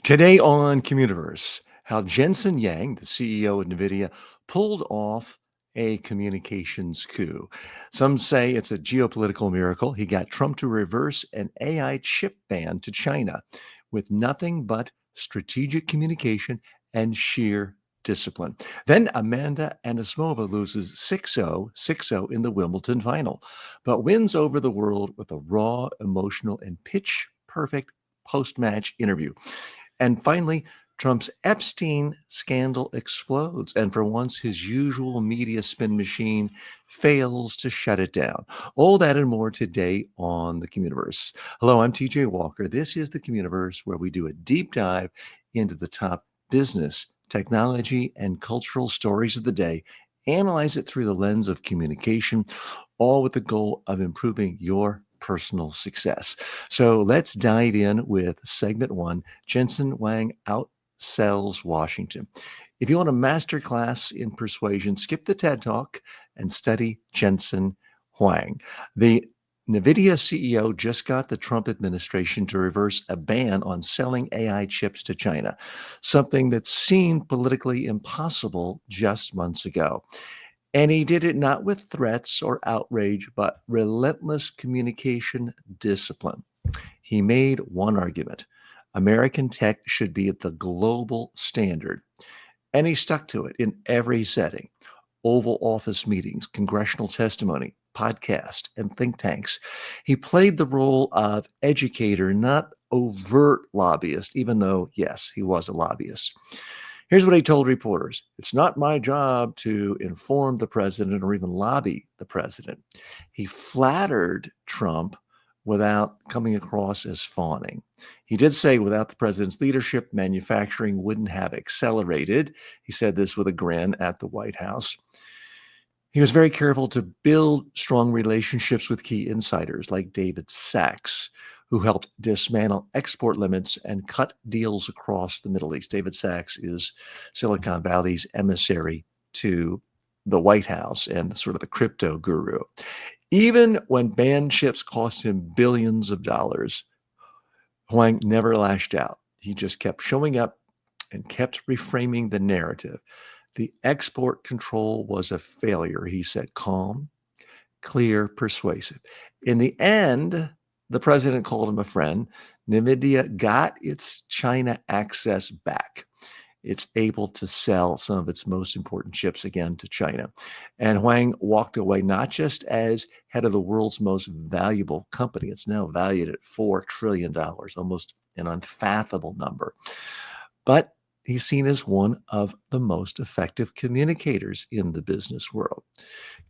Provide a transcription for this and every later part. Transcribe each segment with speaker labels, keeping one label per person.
Speaker 1: Today on Communiverse, how Jensen Yang, the CEO of Nvidia, pulled off a communications coup. Some say it's a geopolitical miracle. He got Trump to reverse an AI chip ban to China with nothing but strategic communication and sheer discipline. Then Amanda Anisimova loses 6-0, 6-0 in the Wimbledon final, but wins over the world with a raw, emotional, and pitch perfect post-match interview. And finally, Trump's Epstein scandal explodes. And for once, his usual media spin machine fails to shut it down. All that and more today on the Communiverse. Hello, I'm TJ Walker. This is the Communiverse, where we do a deep dive into the top business, technology, and cultural stories of the day, analyze it through the lens of communication, all with the goal of improving your personal success. So let's dive in with segment one. Jensen Huang outsells Washington. If you want a masterclass in persuasion, skip the TED Talk and study Jensen Huang. The Nvidia CEO just got the Trump administration to reverse a ban on selling AI chips to China, something that seemed politically impossible just months ago. And he did it not with threats or outrage, but relentless communication discipline. He made one argument: American tech should be at the global standard. And he stuck to it in every setting: Oval Office meetings, congressional testimony, podcast, and think tanks. He played the role of educator, not overt lobbyist, even though, yes, he was a lobbyist. Here's what he told reporters: It's not my job to inform the president or even lobby the president. He flattered Trump without coming across as fawning. He did say without the president's leadership, manufacturing wouldn't have accelerated. He said this with a grin at the White House. He was very careful to build strong relationships with key insiders like David Sachs, who helped dismantle export limits and cut deals across the Middle East. David Sachs is Silicon Valley's emissary to the White House and sort of the crypto guru. Even when banned chips cost him billions of dollars, Huang never lashed out. He just kept showing up and kept reframing the narrative. The export control was a failure, he said, calm, clear, persuasive. In the end, the president called him a friend. Nvidia got its China access back. It's able to sell some of its most important chips again to China. And Huang walked away not just as head of the world's most valuable company. It's now valued at $4 trillion, almost an unfathomable number, but he's seen as one of the most effective communicators in the business world.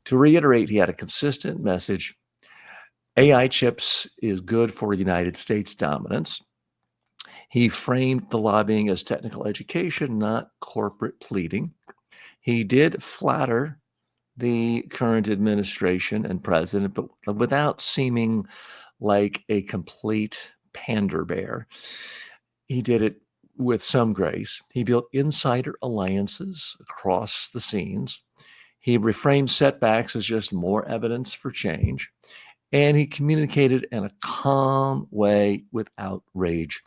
Speaker 1: To reiterate, he had a consistent message: AI chips is good for United States dominance. He framed the lobbying as technical education, not corporate pleading. He did flatter the current administration and president, but without seeming like a complete pander bear. He did it with some grace. He built insider alliances across the scenes. He reframed setbacks as just more evidence for change. And he communicated in a calm way without rage.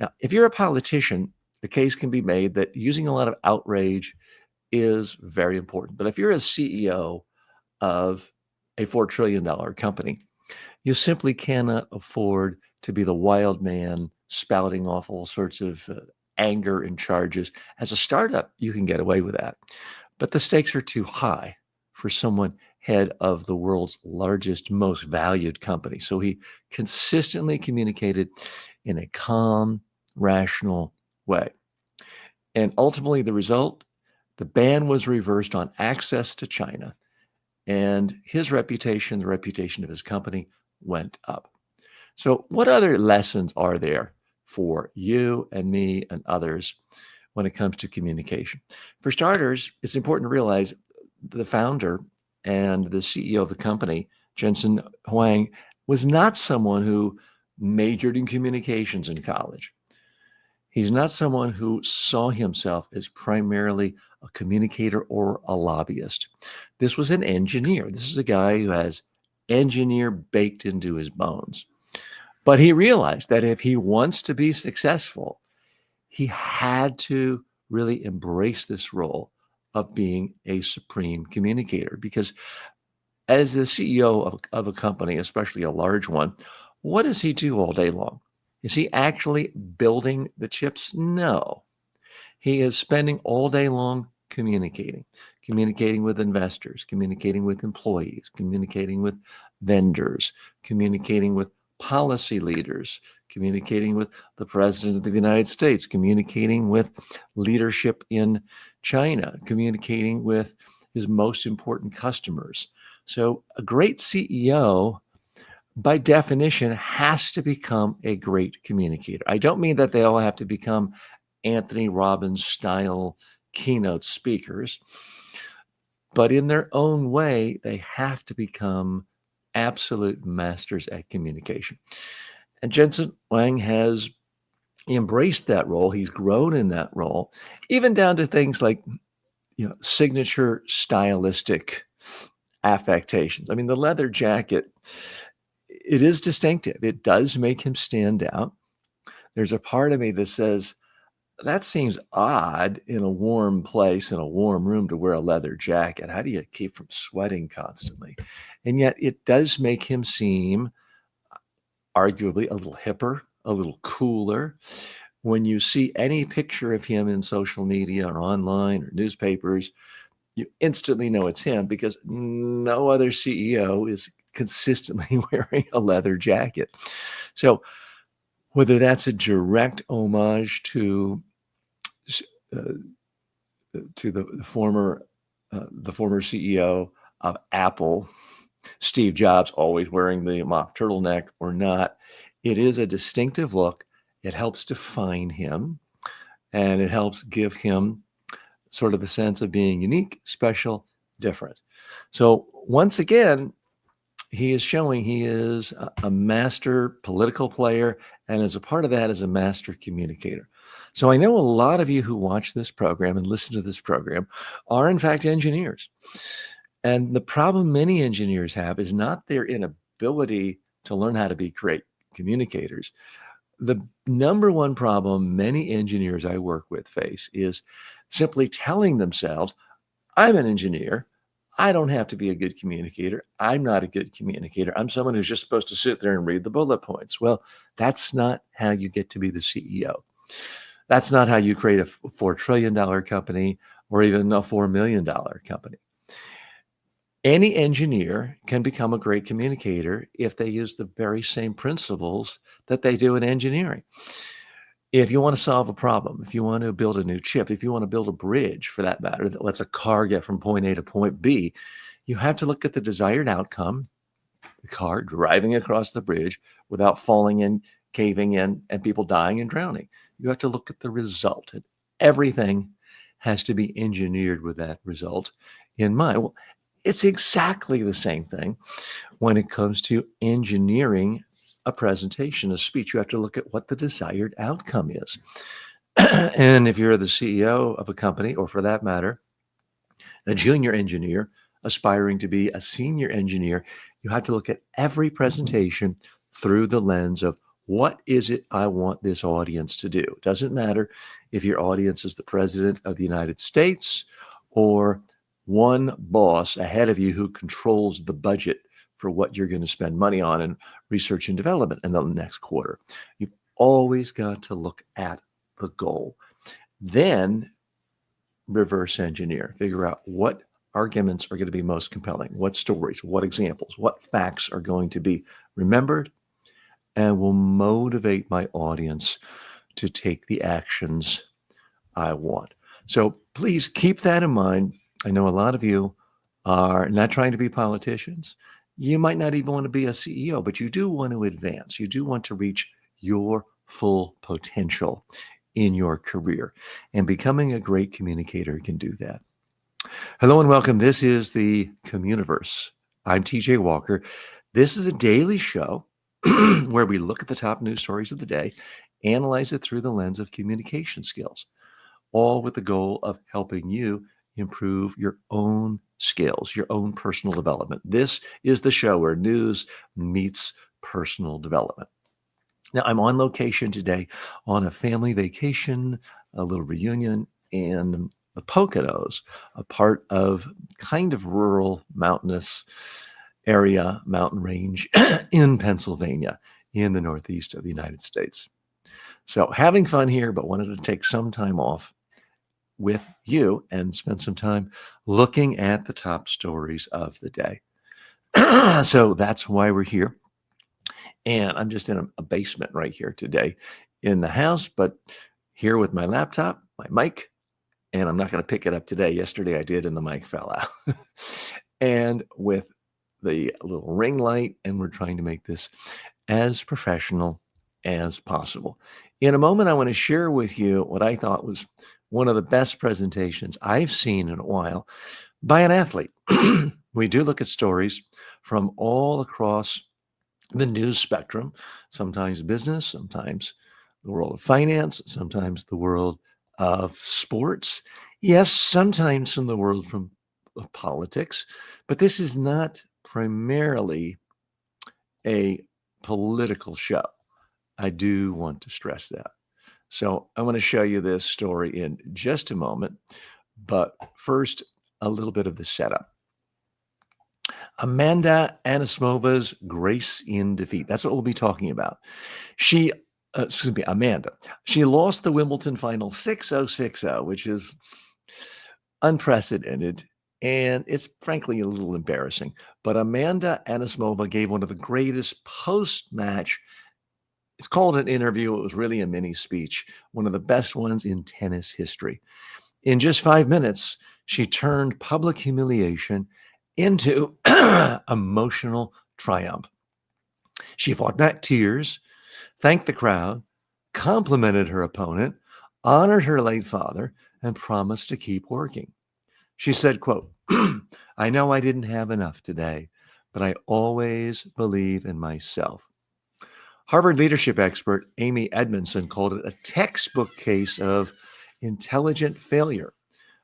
Speaker 1: Now, if you're a politician, the case can be made that using a lot of outrage is very important. But if you're a CEO of a $4 trillion company, you simply cannot afford to be the wild man spouting off all sorts of anger and charges. As a startup, you can get away with that. But the stakes are too high for someone head of the world's largest, most valued company. So he consistently communicated in a calm, rational way. And ultimately, the result: the ban was reversed on access to China, and his reputation, the reputation of his company, went up. So what other lessons are there for you and me and others when it comes to communication? For starters, it's important to realize the founder and the CEO of the company, Jensen Huang, was not someone who majored in communications in college. He's not someone who saw himself as primarily a communicator or a lobbyist. This was an engineer. This is a guy who has engineer baked into his bones. But he realized that if he wants to be successful, he had to really embrace this role of being a supreme communicator because as the CEO of a company, especially a large one, what does he do all day long? Is he actually building the chips? No. He is spending all day long communicating with investors, communicating with employees, communicating with vendors, communicating with policy leaders, communicating with the President of the United States, communicating with leadership in China, communicating with his most important customers. So, a great CEO, by definition, has to become a great communicator. I don't mean that they all have to become Anthony Robbins style keynote speakers, but in their own way, they have to become absolute masters at communication. And Jensen Huang has embraced that role. He's grown in that role, even down to things like signature stylistic affectations. I mean, the leather jacket, it is distinctive. It does make him stand out. There's a part of me that says, that seems odd in a warm place, in a warm room, to wear a leather jacket. How do you keep from sweating constantly? And yet it does make him seem arguably a little hipper, a little cooler. When you see any picture of him in social media or online or newspapers, you instantly know it's him because no other CEO is consistently wearing a leather jacket. So whether that's a direct homage to uh, the former CEO of Apple, Steve Jobs, always wearing the mock turtleneck or not, it is a distinctive look. It helps define him, and it helps give him sort of a sense of being unique, special, different. So once again, he is showing he is a master political player, and as a part of that, is a master communicator. So I know a lot of you who watch this program and listen to this program are in fact engineers. And the problem many engineers have is not their inability to learn how to be great communicators. The number one problem many engineers I work with face is simply telling themselves, I'm an engineer. I don't have to be a good communicator. I'm not a good communicator. I'm someone who's just supposed to sit there and read the bullet points. Well, that's not how you get to be the CEO. That's not how you create a $4 trillion company or even a $4 million company. Any engineer can become a great communicator if they use the very same principles that they do in engineering. If you want to solve a problem, if you want to build a new chip, if you want to build a bridge for that matter that lets a car get from point A to point B, you have to look at the desired outcome, the car driving across the bridge without falling in, caving in, and people dying and drowning. You have to look at the result. And everything has to be engineered with that result in mind. Well, it's exactly the same thing when it comes to engineering a presentation, a speech. You have to look at what the desired outcome is. And if you're the CEO of a company, or for that matter, a junior engineer aspiring to be a senior engineer, you have to look at every presentation through the lens of what is it I want this audience to do. It doesn't matter if your audience is the President of the United States or one boss ahead of you who controls the budget for what you're going to spend money on in research and development in the next quarter. You've always got to look at the goal. Then reverse engineer, figure out what arguments are going to be most compelling, what stories, what examples, what facts are going to be remembered and will motivate my audience to take the actions I want. So please keep that in mind. I know a lot of you are not trying to be politicians. You might not even want to be a CEO, but you do want to advance. You do want to reach your full potential in your career. And becoming a great communicator can do that. Hello and welcome. This is the Communiverse. I'm TJ Walker. This is a daily show where we look at the top news stories of the day, analyze it through the lens of communication skills, all with the goal of helping you improve your own skills, your own personal development. This is the show where news meets personal development. Now, I'm on location today on a family vacation, a little reunion in the Poconos, a part of kind of rural, mountainous area, mountain range in Pennsylvania, in the Northeast of the United States. So, having fun here, but wanted to take some time off with you and spend some time looking at the top stories of the day. So, that's why we're here. And I'm just in a basement right here today in the house, but here with my laptop, my mic, and I'm not going to pick it up today. Yesterday I did, and the mic fell out. And with the little ring light, and we're trying to make this as professional as possible. In a moment, I want to share with you what I thought was one of the best presentations I've seen in a while by an athlete. We do look at stories from all across the news spectrum, sometimes business, sometimes the world of finance, sometimes the world of sports. Yes, sometimes from the world of politics, but this is not primarily a political show. I do want to stress that. So I want to show you this story in just a moment, but first, a little bit of the setup. Amanda Anisimova's Grace in Defeat. That's what we'll be talking about. Amanda. She lost the Wimbledon final 6-0, 6-0, which is unprecedented. And it's frankly a little embarrassing. But Amanda Anisimova gave one of the greatest post-match. It's called an interview. It was really a mini speech, one of the best ones in tennis history. In just 5 minutes, she turned public humiliation into emotional triumph. She fought back tears, thanked the crowd, complimented her opponent, honored her late father, and promised to keep working. She said, quote, "I know I didn't have enough today, but I always believe in myself." Harvard leadership expert Amy Edmondson called it a textbook case of intelligent failure,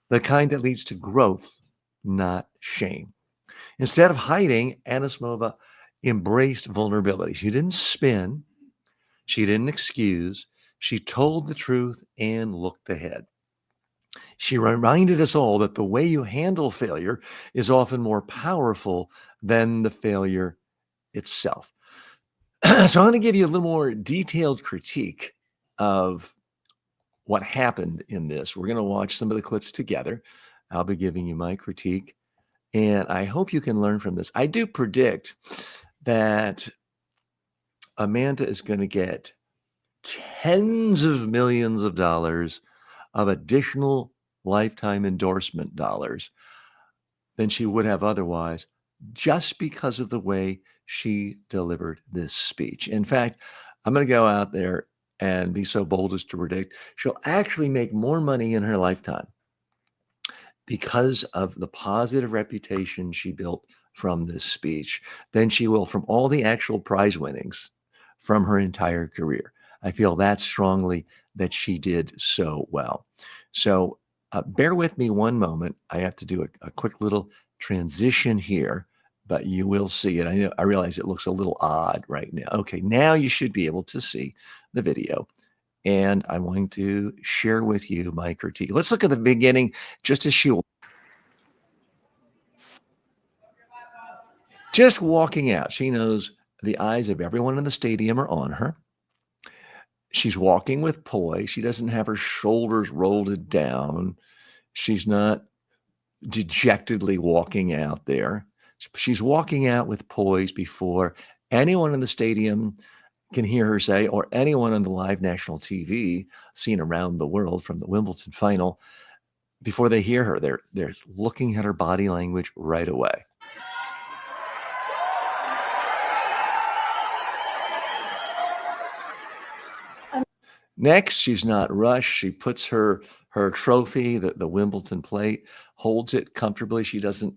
Speaker 1: the kind that leads to growth, not shame. Instead of hiding, Anisimova embraced vulnerability. She didn't spin, she didn't excuse, she told the truth and looked ahead. She reminded us all that the way you handle failure is often more powerful than the failure itself. So I'm going to give you a little more detailed critique of what happened in this. We're going to watch some of the clips together. I'll be giving you my critique, and I hope you can learn from this. I do predict that Amanda is going to get tens of millions of dollars of additional lifetime endorsement dollars than she would have otherwise, just because of the way she delivered this speech. In fact, I'm going to go out there and be so bold as to predict she'll actually make more money in her lifetime because of the positive reputation she built from this speech than she will from all the actual prize winnings from her entire career. I feel that strongly that she did so well. So bear with me one moment. I have to do a quick little transition here, but you will see it. I realize it looks a little odd right now. Okay, now you should be able to see the video. And I'm going to share with you my critique. Let's look at the beginning, just as she just walking out. She knows the eyes of everyone in the stadium are on her. She's walking with poise. She doesn't have her shoulders rolled down. She's not dejectedly walking out there. She's walking out with poise before anyone in the stadium can hear her say, or anyone on the live national TV seen around the world from the Wimbledon final, before they hear her. They're looking at her body language right away. Next, she's not rushed. She puts her trophy, the Wimbledon plate, holds it comfortably. She doesn't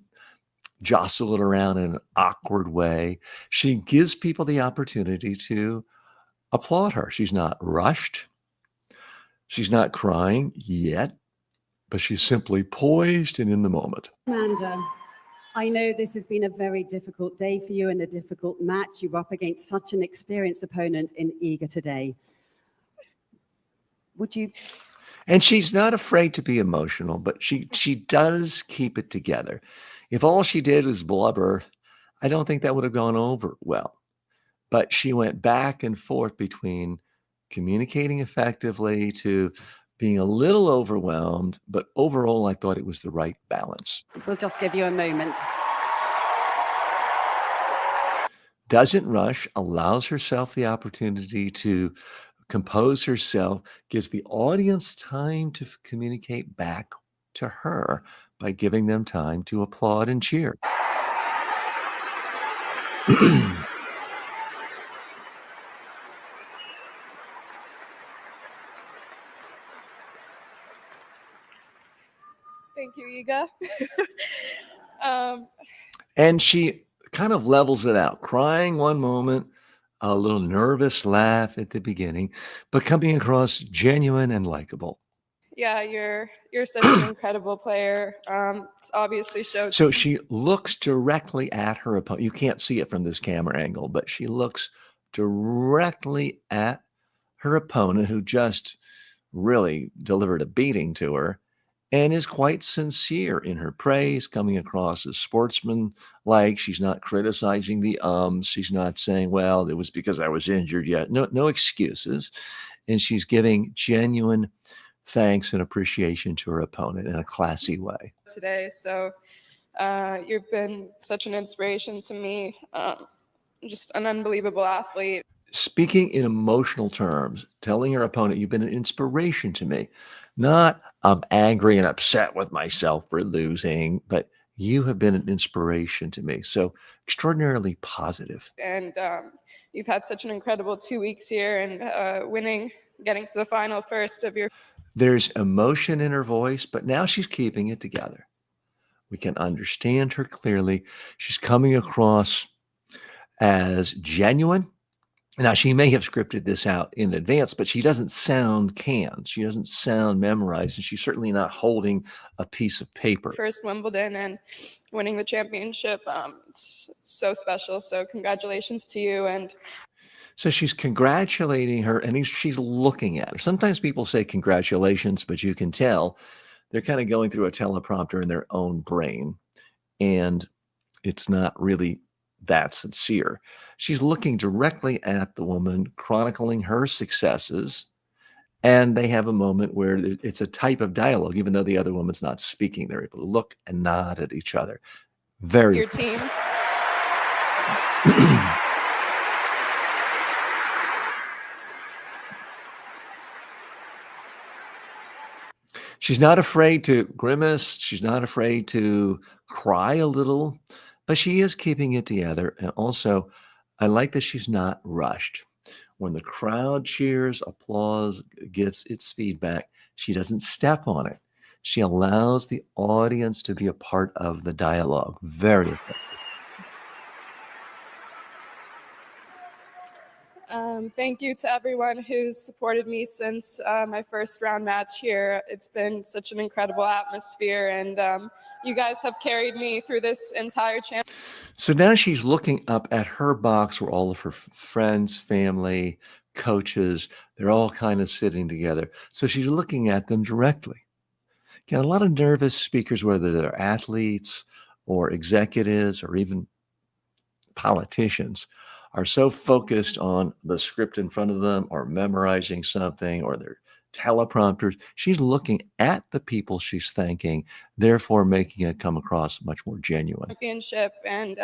Speaker 1: jostle it around in an awkward way. She gives people the opportunity to applaud her. She's not rushed. She's not crying yet, but she's simply poised and in the moment.
Speaker 2: Amanda, I know this has been a very difficult day for you and a difficult match. You were up against such an experienced opponent in Iga today. Would you?
Speaker 1: And she's not afraid to be emotional, but she does keep it together. If all she did was blubber, I don't think that would have gone over well. But she went back and forth between communicating effectively to being a little overwhelmed, but overall, I thought it was the right balance.
Speaker 2: We'll just give you a moment.
Speaker 1: Doesn't rush, allows herself the opportunity to compose herself, gives the audience time to communicate back to her by giving them time to applaud and cheer.
Speaker 3: Thank you, Iga.
Speaker 1: And she kind of levels it out, crying one moment, a little nervous laugh at the beginning, but coming across genuine and likable.
Speaker 3: Yeah, you're such an incredible player. It's obviously showed.
Speaker 1: So she looks directly at her opponent. You can't see it from this camera angle, but she looks directly at her opponent, who just really delivered a beating to her, and is quite sincere in her praise, coming across as sportsman-like. She's not criticizing the She's not saying, well, it was because I was injured yet. No excuses. And she's giving genuine thanks and appreciation to her opponent in a classy way.
Speaker 3: Today, so you've been such an inspiration to me. Just an unbelievable athlete.
Speaker 1: Speaking in emotional terms, telling your opponent, you've been an inspiration to me. Not, I'm angry and upset with myself for losing, but you have been an inspiration to me. So extraordinarily positive.
Speaker 3: And you've had such an incredible 2 weeks here, and winning, getting to the final first of your.
Speaker 1: There's emotion in her voice, but now she's keeping it together. We can understand her clearly. She's coming across as genuine. Now, she may have scripted this out in advance, but she doesn't sound canned. She doesn't sound memorized, and she's certainly not holding a piece of paper.
Speaker 3: First Wimbledon and winning the championship. It's so special. So congratulations to you. And
Speaker 1: so she's congratulating her, and she's looking at her. Sometimes people say congratulations, but you can tell they're kind of going through a teleprompter in their own brain, and it's not really that sincere. She's looking directly at the woman, chronicling her successes, and they have a moment where it's a type of dialogue, even though the other woman's not speaking. They're able to look and nod at each other. Very
Speaker 3: your team.
Speaker 1: She's not afraid to grimace. She's not afraid to cry a little, but she is keeping it together. And also, I like that she's not rushed. When the crowd cheers, applause, gives its feedback, she doesn't step on it. She allows the audience to be a part of the dialogue. Very effective.
Speaker 3: Thank you to everyone who's supported me since my first round match here. It's been such an incredible atmosphere, and you guys have carried me through this entire channel.
Speaker 1: So now she's looking up at her box where all of her friends, family, coaches, they're all kind of sitting together. So she's looking at them directly. Again, a lot of nervous speakers, whether they're athletes or executives or even politicians, are so focused on the script in front of them or memorizing something or their teleprompters. She's looking at the people she's thanking, therefore making it come across much more genuine.
Speaker 3: Championship, and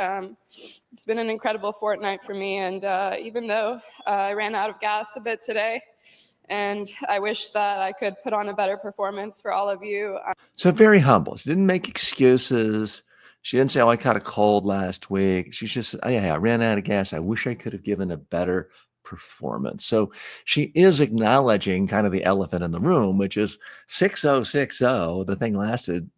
Speaker 3: it's been an incredible fortnight for me. And even though I ran out of gas a bit today, and I wish that I could put on a better performance for all of you.
Speaker 1: So very humble. She didn't make excuses. She didn't say, oh, I caught a cold last week. She's just, oh, yeah, I ran out of gas. I wish I could have given a better performance. So she is acknowledging kind of the elephant in the room, which is 6-0, 6-0. The thing lasted,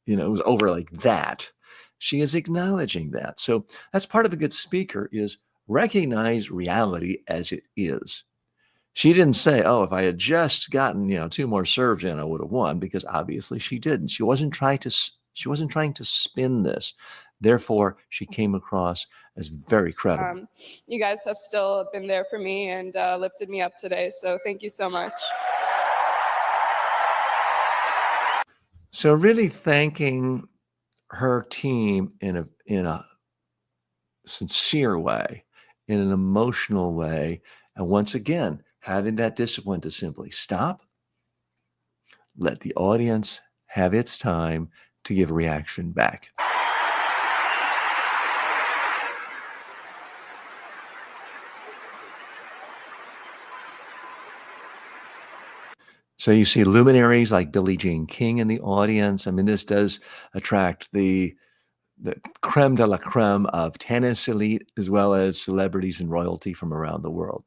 Speaker 1: it was over like that. She is acknowledging that. So that's part of a good speaker, is recognize reality as it is. She didn't say, oh, if I had just gotten, 2 more serves in, I would have won, because obviously she didn't. She wasn't trying to spin this. Therefore, she came across as very credible.
Speaker 3: You guys have still been there for me and lifted me up today. So thank you so much.
Speaker 1: So really thanking her team in a sincere way, in an emotional way, and once again, having that discipline to simply stop, let the audience have its time to give a reaction back. So you see luminaries like Billie Jean King in the audience. I mean, this does attract the creme de la creme of tennis elite, as well as celebrities and royalty from around the world.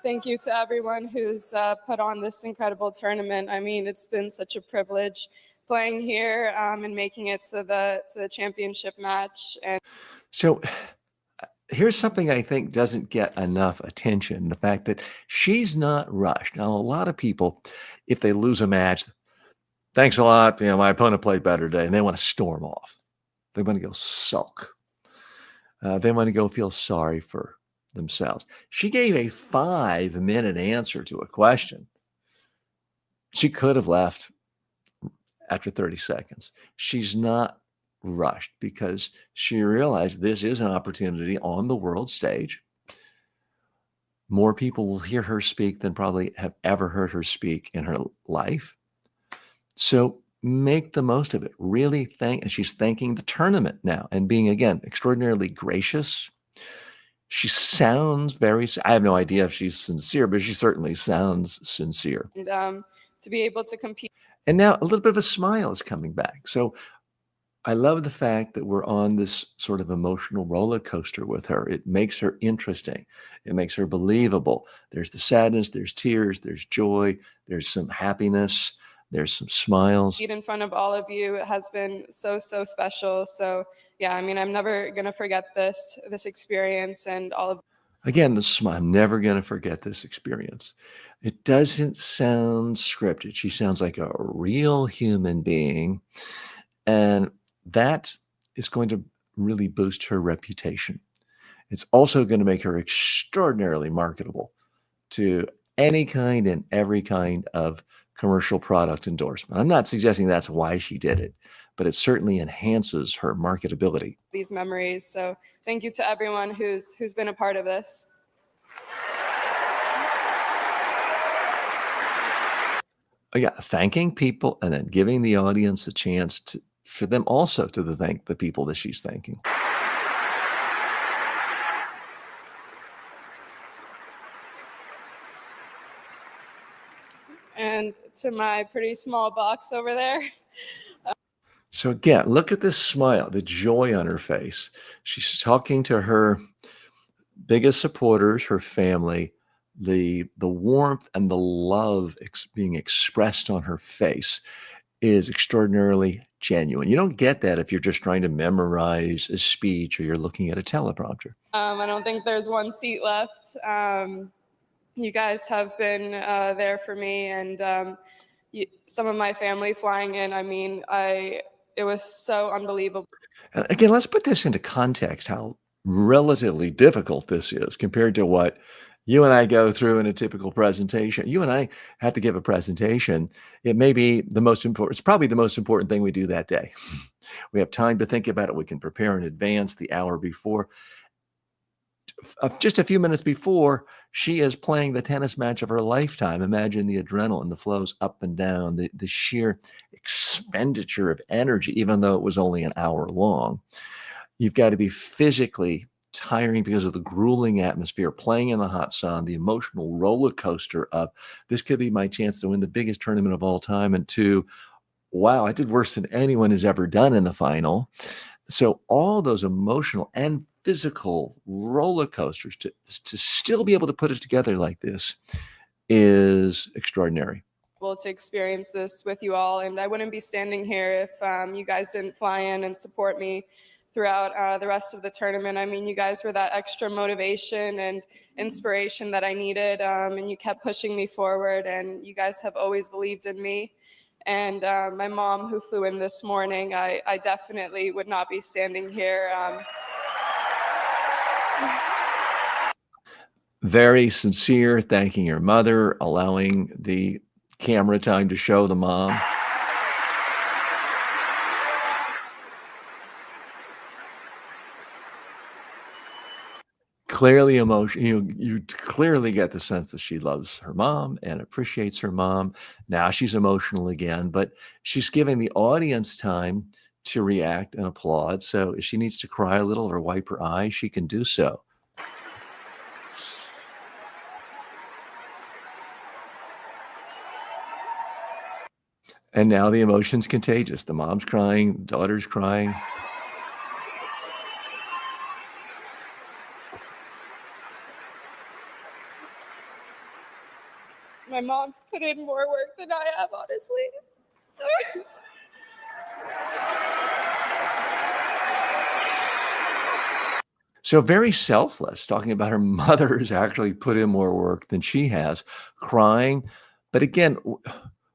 Speaker 3: Thank you to everyone who's put on this incredible tournament. I mean, it's been such a privilege playing here and making it to the championship match. And
Speaker 1: So here's something I think doesn't get enough attention, the fact that she's not rushed. Now, a lot of people, if they lose a match, thanks a lot, my opponent played better today, and they want to storm off. They want to go sulk. They want to go feel sorry for themselves. She gave a 5-minute answer to a question. She could have left after 30 seconds. She's not rushed because she realized this is an opportunity on the world stage. More people will hear her speak than probably have ever heard her speak in her life. So make the most of it. Really and she's thanking the tournament now and being, again, extraordinarily gracious. She sounds I have no idea if she's sincere, but she certainly sounds sincere.
Speaker 3: And to be able to compete.
Speaker 1: And now a little bit of a smile is coming back. So I love the fact that we're on this sort of emotional roller coaster with her. It makes her interesting. It makes her believable. There's the sadness, there's tears, there's joy, there's some happiness, there's some smiles.
Speaker 3: In front of all of you has been so special. So yeah, I mean, I'm never gonna forget this experience and all of.
Speaker 1: Again, the smile. I'm never going to forget this experience. It doesn't sound scripted. She sounds like a real human being, and that is going to really boost her reputation. It's also going to make her extraordinarily marketable to any kind and every kind of commercial product endorsement. I'm not suggesting that's why she did it, but it certainly enhances her marketability.
Speaker 3: These memories. So thank you to everyone who's been a part of this.
Speaker 1: Yeah, thanking people and then giving the audience a chance for them also to thank the people that she's thanking.
Speaker 3: And to my pretty small box over there.
Speaker 1: So again, look at this smile, the joy on her face. She's talking to her biggest supporters, her family, the warmth and the love being expressed on her face is extraordinarily genuine. You don't get that if you're just trying to memorize a speech or you're looking at a teleprompter.
Speaker 3: I don't think there's one seat left. You guys have been there for me, and some of my family flying in. I mean, it was so unbelievable.
Speaker 1: Again, let's put this into context, how relatively difficult this is compared to what you and I go through in a typical presentation. You and I have to give a presentation. It may be the most important, it's probably the most important thing we do that day. We have time to think about it. We can prepare in advance the hour before. Just a few minutes before, she is playing the tennis match of her lifetime. Imagine the adrenaline, the flows up and down, the sheer expenditure of energy, even though it was only an hour long. You've got to be physically tiring because of the grueling atmosphere, playing in the hot sun, the emotional roller coaster of this could be my chance to win the biggest tournament of all time, and to, wow, I did worse than anyone has ever done in the final. So all those emotional and physical roller coasters to still be able to put it together like this is extraordinary.
Speaker 3: To experience this with you all, and I wouldn't be standing here if you guys didn't fly in and support me throughout the rest of the tournament. I mean, you guys were that extra motivation and inspiration that I needed, and you kept pushing me forward, and you guys have always believed in me. And my mom, who flew in this morning, I definitely would not be standing here.
Speaker 1: Very sincere, thanking your mother, allowing the camera time to show the mom. Clearly emotion you clearly get the sense that she loves her mom and appreciates her mom. Now she's emotional again, but she's giving the audience time to react and applaud. So if she needs to cry a little or wipe her eyes, she can do so. And now the emotion's contagious. The mom's crying, the daughter's crying.
Speaker 3: My mom's put in more work than I have, honestly.
Speaker 1: So very selfless, talking about her mother who's actually put in more work than she has, crying. But again,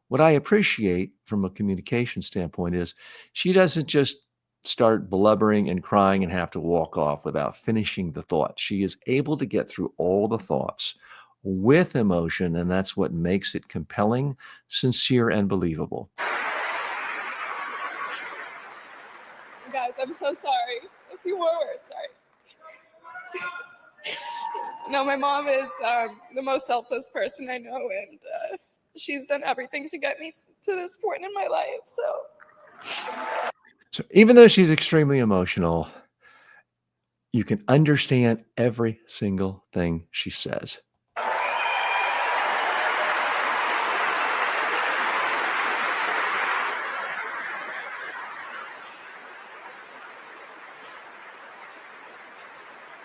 Speaker 1: what I appreciate from a communication standpoint is she doesn't just start blubbering and crying and have to walk off without finishing the thought. She is able to get through all the thoughts with emotion, and that's what makes it compelling, sincere, and believable.
Speaker 3: Guys, I'm so sorry. A few more words, sorry. No, my mom is the most selfless person I know, and she's done everything to get me to this point in my life.
Speaker 1: So even though she's extremely emotional, you can understand every single thing she says.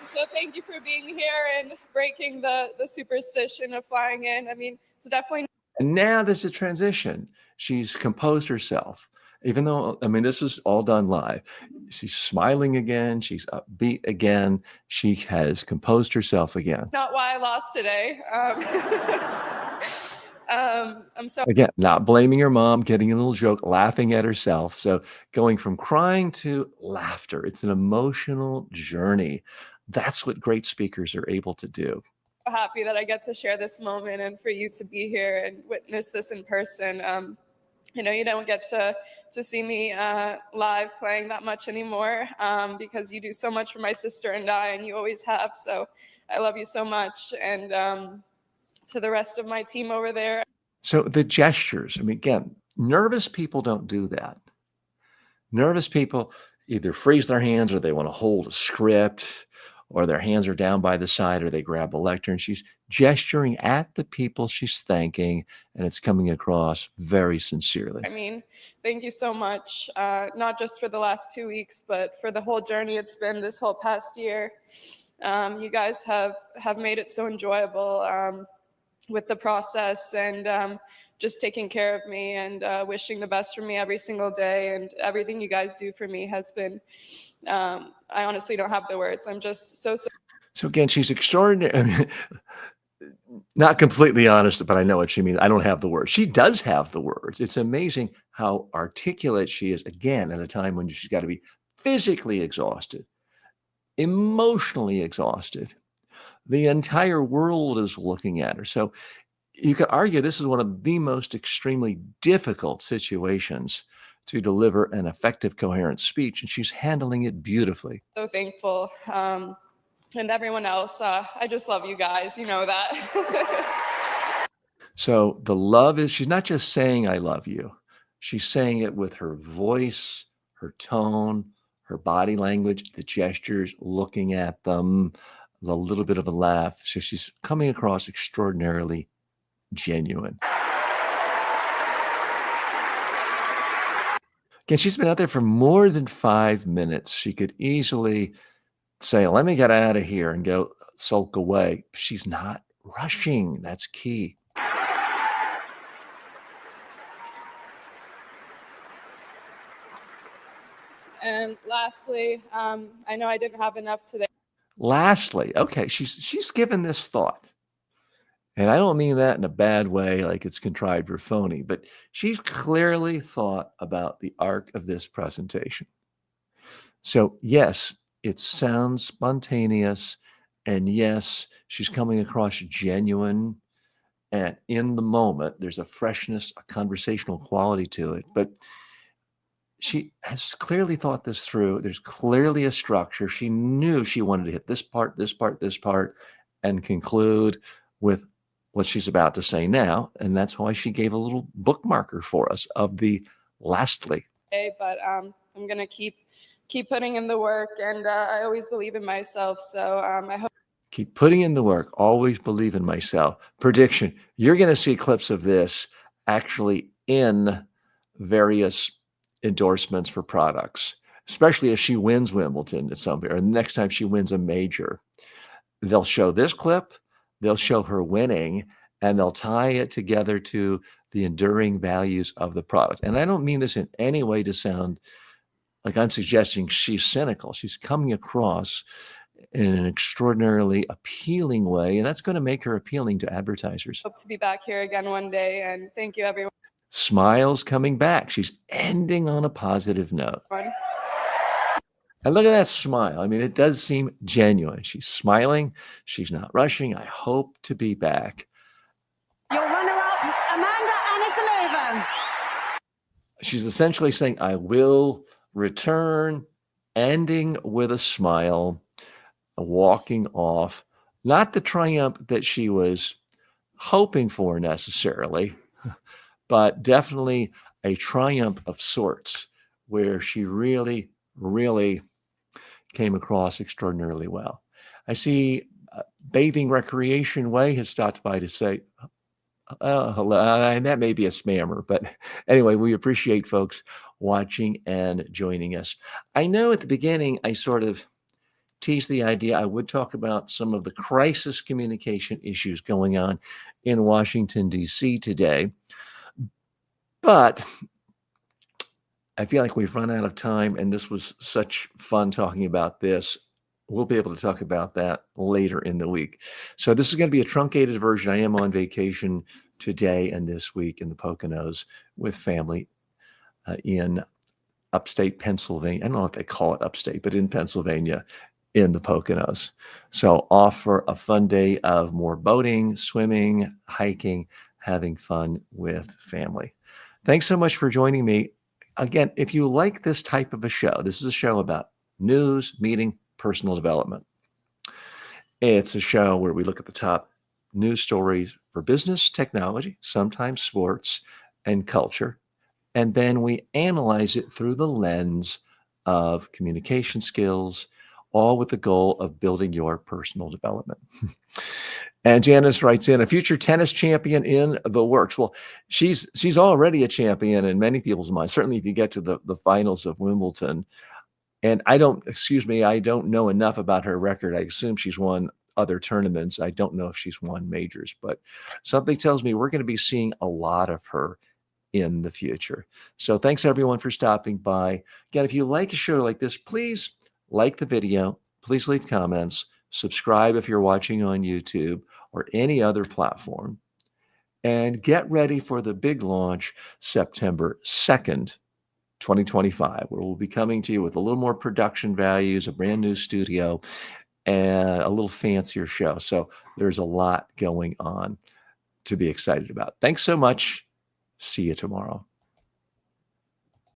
Speaker 3: So thank you for being here and breaking the superstition of flying in. I mean, it's definitely.
Speaker 1: And now there's a transition. She's composed herself, even though, I mean, this is all done live. She's smiling again. She's upbeat again. She has composed herself again.
Speaker 3: Not why I lost today. I'm so.
Speaker 1: Again, not blaming her mom, getting a little joke, laughing at herself. So going from crying to laughter, it's an emotional journey. That's what great speakers are able to do.
Speaker 3: Happy that I get to share this moment and for you to be here and witness this in person. You know, you don't get to see me live playing that much anymore because you do so much for my sister and I, and you always have. So I love you so much. And to the rest of my team over there.
Speaker 1: So the gestures, I mean, again, nervous people don't do that. Nervous people either freeze their hands or they want to hold a script or their hands are down by the side or they grab a lectern. She's gesturing at the people she's thanking, and it's coming across very sincerely.
Speaker 3: I mean, thank you so much, not just for the last 2 weeks, but for the whole journey it's been this whole past year. You guys have made it so enjoyable with the process and just taking care of me and wishing the best for me every single day. And everything you guys do for me has been, I honestly don't have the words. I'm just so.
Speaker 1: So again, she's extraordinary. I mean, not completely honest, but I know what she means. I don't have the words. She does have the words. It's amazing how articulate she is, again, at a time when she's got to be physically exhausted, emotionally exhausted. The entire world is looking at her. So you could argue this is one of the most extremely difficult situations to deliver an effective, coherent speech, and she's handling it beautifully.
Speaker 3: So thankful. And everyone else, I just love you guys. You know that.
Speaker 1: So the love is, she's not just saying, I love you. She's saying it with her voice, her tone, her body language, the gestures, looking at them, a little bit of a laugh. So she's coming across extraordinarily genuine. Again, she's been out there for more than 5 minutes. She could easily say, let me get out of here and go sulk away. She's not rushing. That's key.
Speaker 3: And lastly, I know I didn't have enough today.
Speaker 1: Lastly, okay, she's given this thought. And I don't mean that in a bad way, like it's contrived or phony, but she's clearly thought about the arc of this presentation. So, yes, it sounds spontaneous. And yes, she's coming across genuine and in the moment. There's a freshness, a conversational quality to it. But she has clearly thought this through. There's clearly a structure. She knew she wanted to hit this part, this part, this part, and conclude with what she's about to say now. And that's why she gave a little bookmarker for us of the lastly.
Speaker 3: But I'm going to keep putting in the work, and I always believe in myself. So I hope.
Speaker 1: Keep putting in the work. Always believe in myself. Prediction. You're going to see clips of this actually in various endorsements for products, especially if she wins Wimbledon at some point, or the next time she wins a major. They'll show this clip, they'll show her winning, and they'll tie it together to the enduring values of the product. And I don't mean this in any way to sound like I'm suggesting she's cynical. She's coming across in an extraordinarily appealing way, and that's going to make her appealing to advertisers.
Speaker 3: Hope to be back here again one day, and thank you, everyone.
Speaker 1: Smiles coming back. She's ending on a positive note. And look at that smile. I mean, it does seem genuine. She's smiling. She's not rushing. I hope to be back.
Speaker 2: Your runner-up, Amanda Anisimova.
Speaker 1: She's essentially saying, I will return, ending with a smile, walking off. Not the triumph that she was hoping for necessarily, but definitely a triumph of sorts where she really, really came across extraordinarily well. I see Bathing Recreation Way has stopped by to say, hello, and that may be a spammer, but anyway, we appreciate folks watching and joining us. I know at the beginning I sort of teased the idea I would talk about some of the crisis communication issues going on in Washington, D.C. today, but I feel like we've run out of time, and this was such fun talking about this. We'll be able to talk about that later in the week. So this is going to be a truncated version. I am on vacation today and this week in the Poconos with family in upstate Pennsylvania. I don't know if they call it upstate, but in Pennsylvania in the Poconos. So off for a fun day of more boating, swimming, hiking, having fun with family. Thanks so much for joining me. Again, if you like this type of a show, this is a show about news, meeting, personal development. It's a show where we look at the top news stories for business, technology, sometimes sports, and culture. And then we analyze it through the lens of communication skills, all with the goal of building your personal development. And Janice writes in, a future tennis champion in the works. Well, she's already a champion in many people's minds, certainly if you get to the finals of Wimbledon. And I don't know enough about her record. I assume she's won other tournaments. I don't know if she's won majors, but something tells me we're going to be seeing a lot of her in the future. So thanks everyone for stopping by. Again, if you like a show like this, please like the video, please leave comments, subscribe if you're watching on YouTube or any other platform, and get ready for the big launch September 2nd, 2025, where we'll be coming to you with a little more production values, a brand new studio, and a little fancier show. So there's a lot going on to be excited about. Thanks so much. See you tomorrow.